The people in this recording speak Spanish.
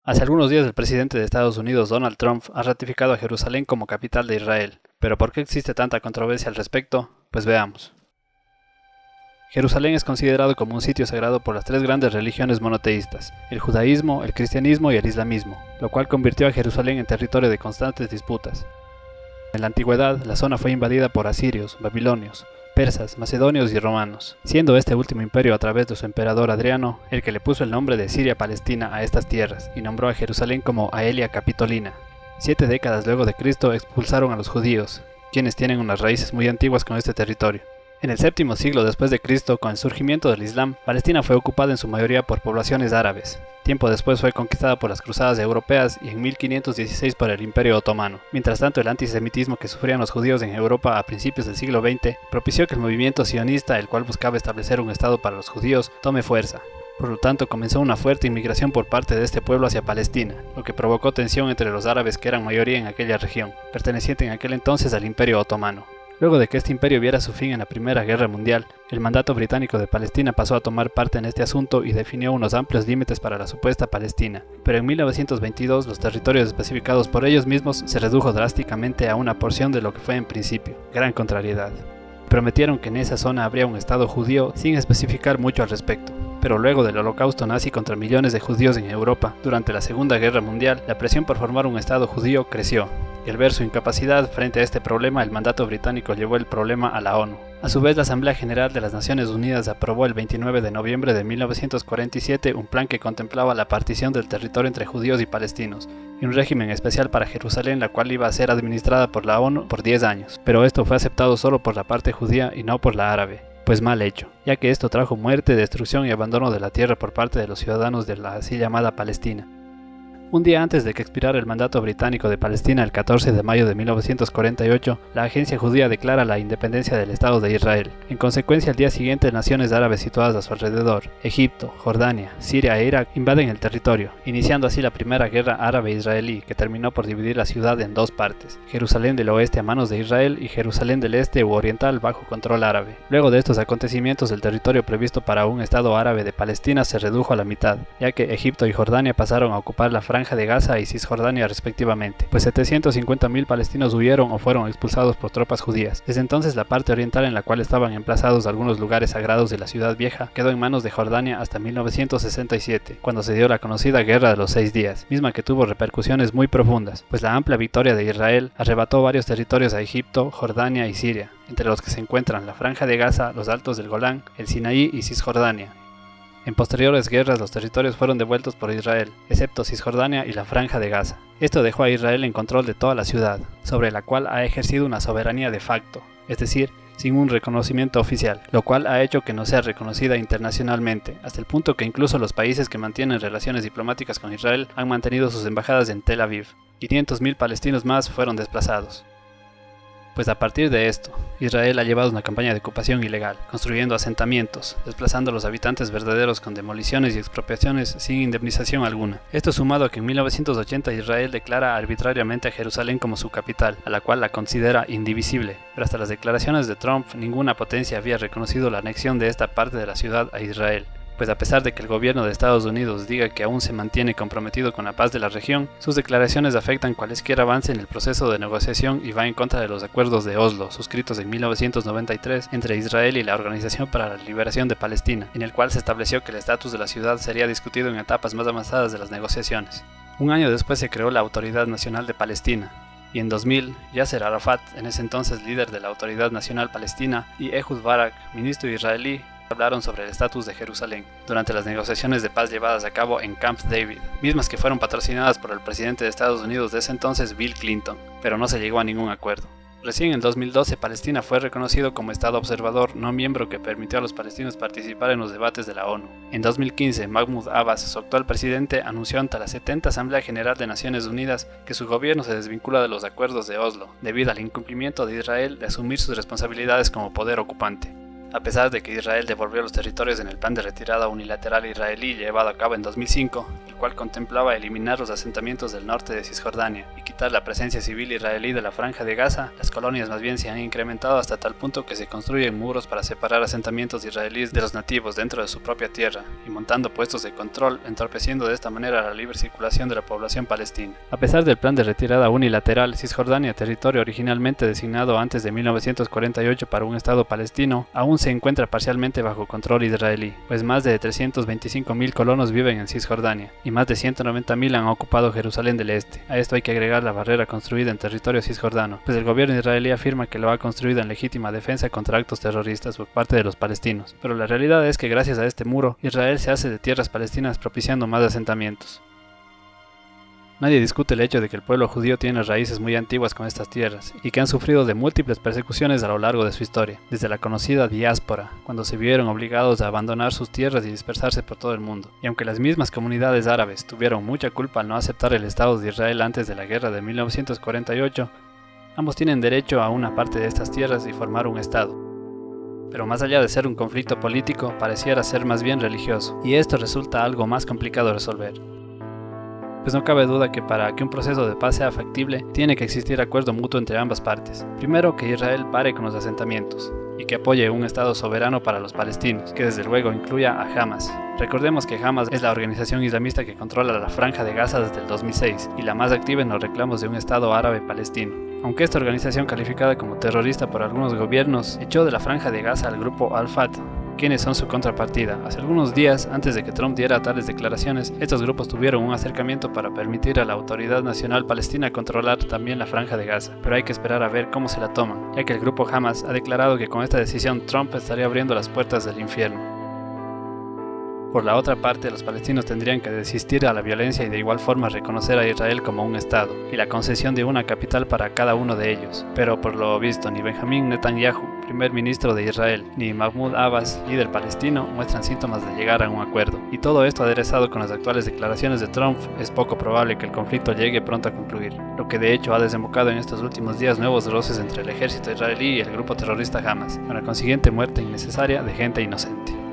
Hace algunos días el presidente de Estados Unidos, Donald Trump, ha ratificado a Jerusalén como capital de Israel. ¿Pero por qué existe tanta controversia al respecto? Pues veamos. Jerusalén es considerado como un sitio sagrado por las tres grandes religiones monoteístas, el judaísmo, el cristianismo y el islamismo, lo cual convirtió a Jerusalén en territorio de constantes disputas. En la antigüedad, la zona fue invadida por asirios, babilonios, persas, macedonios y romanos, siendo este último imperio a través de su emperador Adriano el que le puso el nombre de Siria-Palestina a estas tierras y nombró a Jerusalén como Aelia Capitolina. 7 décadas luego de Cristo expulsaron a los judíos, quienes tienen unas raíces muy antiguas con este territorio. En el séptimo siglo después de Cristo, con el surgimiento del Islam, Palestina fue ocupada en su mayoría por poblaciones árabes. Tiempo después fue conquistada por las cruzadas europeas y en 1516 por el Imperio Otomano. Mientras tanto, el antisemitismo que sufrían los judíos en Europa a principios del siglo XX propició que el movimiento sionista, el cual buscaba establecer un estado para los judíos, tome fuerza. Por lo tanto, comenzó una fuerte inmigración por parte de este pueblo hacia Palestina, lo que provocó tensión entre los árabes que eran mayoría en aquella región, perteneciente en aquel entonces al Imperio Otomano. Luego de que este imperio viera su fin en la Primera Guerra Mundial, el mandato británico de Palestina pasó a tomar parte en este asunto y definió unos amplios límites para la supuesta Palestina. Pero en 1922 los territorios especificados por ellos mismos se redujo drásticamente a una porción de lo que fue en principio. Gran contrariedad. Prometieron que en esa zona habría un estado judío sin especificar mucho al respecto. Pero luego del holocausto nazi contra millones de judíos en Europa, durante la Segunda Guerra Mundial, la presión por formar un estado judío creció. Y al ver su incapacidad frente a este problema, el mandato británico llevó el problema a la ONU. A su vez, la Asamblea General de las Naciones Unidas aprobó el 29 de noviembre de 1947 un plan que contemplaba la partición del territorio entre judíos y palestinos, y un régimen especial para Jerusalén, la cual iba a ser administrada por la ONU por 10 años. Pero esto fue aceptado solo por la parte judía y no por la árabe. Pues mal hecho, ya que esto trajo muerte, destrucción y abandono de la tierra por parte de los ciudadanos de la así llamada Palestina. Un día antes de que expirara el mandato británico de Palestina, el 14 de mayo de 1948, la agencia judía declara la independencia del Estado de Israel. En consecuencia, al día siguiente, naciones árabes situadas a su alrededor, Egipto, Jordania, Siria e Irak, invaden el territorio, iniciando así la primera guerra árabe-israelí, que terminó por dividir la ciudad en dos partes, Jerusalén del oeste a manos de Israel y Jerusalén del este u oriental bajo control árabe. Luego de estos acontecimientos, el territorio previsto para un Estado árabe de Palestina se redujo a la mitad, ya que Egipto y Jordania pasaron a ocupar la Franja de Gaza y Cisjordania respectivamente, pues 750.000 palestinos huyeron o fueron expulsados por tropas judías. Desde entonces, la parte oriental en la cual estaban emplazados algunos lugares sagrados de la ciudad vieja quedó en manos de Jordania hasta 1967, cuando se dio la conocida Guerra de los 6 días, misma que tuvo repercusiones muy profundas, pues la amplia victoria de Israel arrebató varios territorios a Egipto, Jordania y Siria, entre los que se encuentran la Franja de Gaza, los Altos del Golán, el Sinaí y Cisjordania. En posteriores guerras los territorios fueron devueltos por Israel, excepto Cisjordania y la Franja de Gaza. Esto dejó a Israel en control de toda la ciudad, sobre la cual ha ejercido una soberanía de facto, es decir, sin un reconocimiento oficial, lo cual ha hecho que no sea reconocida internacionalmente, hasta el punto que incluso los países que mantienen relaciones diplomáticas con Israel han mantenido sus embajadas en Tel Aviv. 500.000 palestinos más fueron desplazados. Pues a partir de esto, Israel ha llevado una campaña de ocupación ilegal, construyendo asentamientos, desplazando a los habitantes verdaderos con demoliciones y expropiaciones sin indemnización alguna. Esto sumado a que en 1980 Israel declara arbitrariamente a Jerusalén como su capital, a la cual la considera indivisible, pero hasta las declaraciones de Trump ninguna potencia había reconocido la anexión de esta parte de la ciudad a Israel. Pues a pesar de que el gobierno de Estados Unidos diga que aún se mantiene comprometido con la paz de la región, sus declaraciones afectan cualquier avance en el proceso de negociación y va en contra de los acuerdos de Oslo, suscritos en 1993 entre Israel y la Organización para la Liberación de Palestina, en el cual se estableció que el estatus de la ciudad sería discutido en etapas más avanzadas de las negociaciones. Un año después se creó la Autoridad Nacional de Palestina, y en 2000, Yasser Arafat, en ese entonces líder de la Autoridad Nacional Palestina, y Ehud Barak, ministro israelí, hablaron sobre el estatus de Jerusalén durante las negociaciones de paz llevadas a cabo en Camp David, mismas que fueron patrocinadas por el presidente de Estados Unidos de ese entonces, Bill Clinton, pero no se llegó a ningún acuerdo. Recién en 2012, Palestina fue reconocido como Estado observador no miembro que permitió a los palestinos participar en los debates de la ONU. En 2015, Mahmoud Abbas, su actual presidente, anunció ante la 70 Asamblea General de Naciones Unidas que su gobierno se desvincula de los acuerdos de Oslo, debido al incumplimiento de Israel de asumir sus responsabilidades como poder ocupante. A pesar de que Israel devolvió los territorios en el plan de retirada unilateral israelí llevado a cabo en 2005, el cual contemplaba eliminar los asentamientos del norte de Cisjordania y quitar la presencia civil israelí de la Franja de Gaza, las colonias más bien se han incrementado hasta tal punto que se construyen muros para separar asentamientos israelíes de los nativos dentro de su propia tierra y montando puestos de control, entorpeciendo de esta manera la libre circulación de la población palestina. A pesar del plan de retirada unilateral, Cisjordania, territorio originalmente designado antes de 1948 para un Estado palestino, aún se encuentra parcialmente bajo control israelí, pues más de 325.000 colonos viven en Cisjordania y más de 190.000 han ocupado Jerusalén del Este. A esto hay que agregar la barrera construida en territorio cisjordano, pues el gobierno israelí afirma que lo ha construido en legítima defensa contra actos terroristas por parte de los palestinos, pero la realidad es que gracias a este muro, Israel se hace de tierras palestinas propiciando más asentamientos. Nadie discute el hecho de que el pueblo judío tiene raíces muy antiguas con estas tierras y que han sufrido de múltiples persecuciones a lo largo de su historia, desde la conocida diáspora, cuando se vieron obligados a abandonar sus tierras y dispersarse por todo el mundo. Y aunque las mismas comunidades árabes tuvieron mucha culpa al no aceptar el Estado de Israel antes de la guerra de 1948, ambos tienen derecho a una parte de estas tierras y formar un Estado. Pero más allá de ser un conflicto político, pareciera ser más bien religioso, y esto resulta algo más complicado de resolver. Pues no cabe duda que para que un proceso de paz sea factible, tiene que existir acuerdo mutuo entre ambas partes. Primero, que Israel pare con los asentamientos y que apoye un Estado soberano para los palestinos, que desde luego incluya a Hamas. Recordemos que Hamas es la organización islamista que controla la Franja de Gaza desde el 2006 y la más activa en los reclamos de un Estado árabe palestino. Aunque esta organización, calificada como terrorista por algunos gobiernos, echó de la Franja de Gaza al grupo Al-Fatah, quienes son su contrapartida. Hace algunos días, antes de que Trump diera tales declaraciones, estos grupos tuvieron un acercamiento para permitir a la Autoridad Nacional Palestina controlar también la Franja de Gaza, pero hay que esperar a ver cómo se la toman, ya que el grupo Hamas ha declarado que con esta decisión Trump estaría abriendo las puertas del infierno. Por la otra parte, los palestinos tendrían que desistir a la violencia y de igual forma reconocer a Israel como un Estado, y la concesión de una capital para cada uno de ellos. Pero por lo visto, ni Benjamín Netanyahu, primer ministro de Israel, ni Mahmoud Abbas, líder palestino, muestran síntomas de llegar a un acuerdo. Y todo esto aderezado con las actuales declaraciones de Trump, es poco probable que el conflicto llegue pronto a concluir, lo que de hecho ha desembocado en estos últimos días nuevos roces entre el ejército israelí y el grupo terrorista Hamas, con la consiguiente muerte innecesaria de gente inocente.